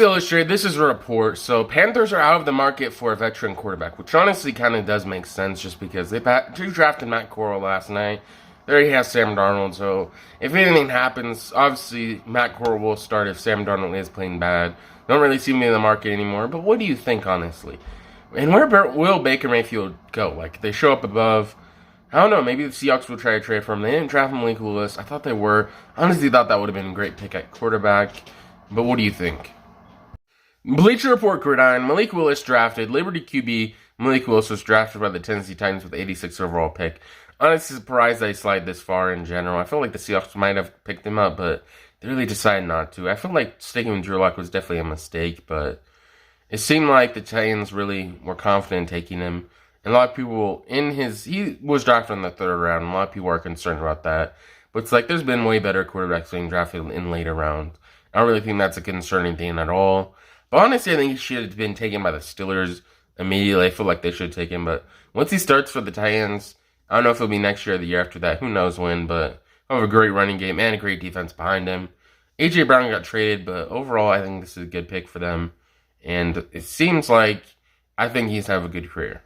Sports Illustrated, this is a report. So, Panthers are out of the market for a veteran quarterback, which honestly kind of does make sense just because they drafted Matt Corral last night. There he has Sam Darnold. So, if anything happens, obviously Matt Corral will start if Sam Darnold is playing bad. Don't really see me in the market anymore. But what do you think, honestly? And where will Baker Mayfield go? Like, they show up above. I don't know. Maybe the Seahawks will try to trade for him. They didn't draft Malik Willis. I thought they were. Honestly, thought that would have been a great pick at quarterback. But what do you think? Bleacher Report Gridiron, Malik Willis drafted. Liberty QB Malik Willis was drafted by the Tennessee Titans with the 86th overall pick. Honestly surprised they slide this far in general. I feel like the Seahawks might have picked him up, but they really decided not to. I feel like sticking with Drew Lock was definitely a mistake, but it seemed like the Titans really were confident in taking him. And a lot of people he was drafted in the third round. A lot of people are concerned about that. But it's like there's been way better quarterbacks being drafted in later rounds. I don't really think that's a concerning thing at all. But honestly, I think he should have been taken by the Steelers immediately. I feel like they should take him. But once he starts for the Titans, I don't know if it'll be next year or the year after that. Who knows when. But he'll have a great running game and a great defense behind him. A.J. Brown got traded, but overall, I think this is a good pick for them. And it seems like I think he's have a good career.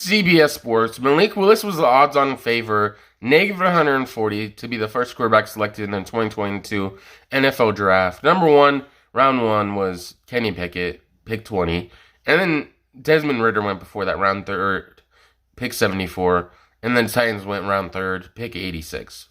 CBS Sports, Malik Willis was the odds-on favor, -140, to be the first quarterback selected in the 2022 NFL Draft. Number one, round one, was Kenny Pickett, pick 20. And then Desmond Ridder went before that, round third, pick 74. And then Titans went round third, pick 86.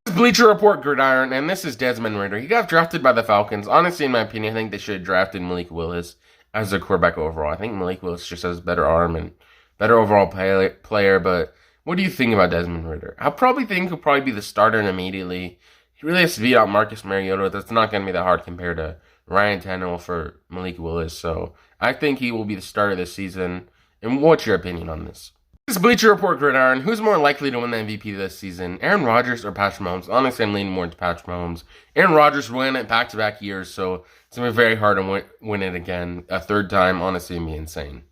This is Bleacher Report Gridiron, and this is Desmond Ridder. He got drafted by the Falcons. Honestly, in my opinion, I think they should have drafted Malik Willis as their quarterback overall. I think Malik Willis just has a better arm and better overall player, but what do you think about Desmond Ridder? I probably think he'll probably be the starter immediately. He really has to beat out Marcus Mariota. That's not going to be that hard compared to Ryan Tannehill for Malik Willis. So I think he will be the starter this season. And what's your opinion on this? This is Bleacher Report Gridiron. Who's more likely to win the MVP this season? Aaron Rodgers or Patrick Mahomes? Honestly, I'm leaning more into Patrick Mahomes. Aaron Rodgers won it back-to-back years, so it's going to be very hard to win it again. A third time, honestly, it'd be insane.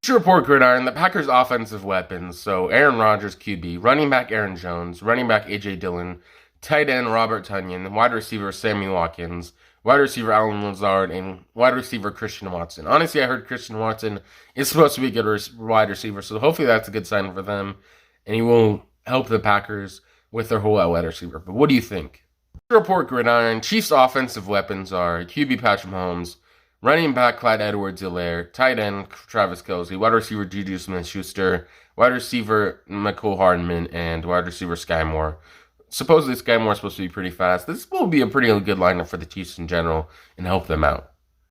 Report Gridiron, the Packers' offensive weapons, so Aaron Rodgers, QB, running back Aaron Jones, running back A.J. Dillon, tight end Robert Tonyan, wide receiver Sammy Watkins, wide receiver Allen Lazard, and wide receiver Christian Watson. Honestly, I heard Christian Watson is supposed to be a good wide receiver, so hopefully that's a good sign for them, and he will help the Packers with their whole wide receiver. But what do you think? Report Gridiron, Chiefs' offensive weapons are QB Patrick Mahomes, running back Clyde Edwards-Helaire, tight end Travis Kelce, wide receiver Juju Smith-Schuster, wide receiver Mecole Hardman, and wide receiver Sky Moore. Supposedly Sky Moore is supposed to be pretty fast. This will be a pretty good lineup for the Chiefs in general and help them out.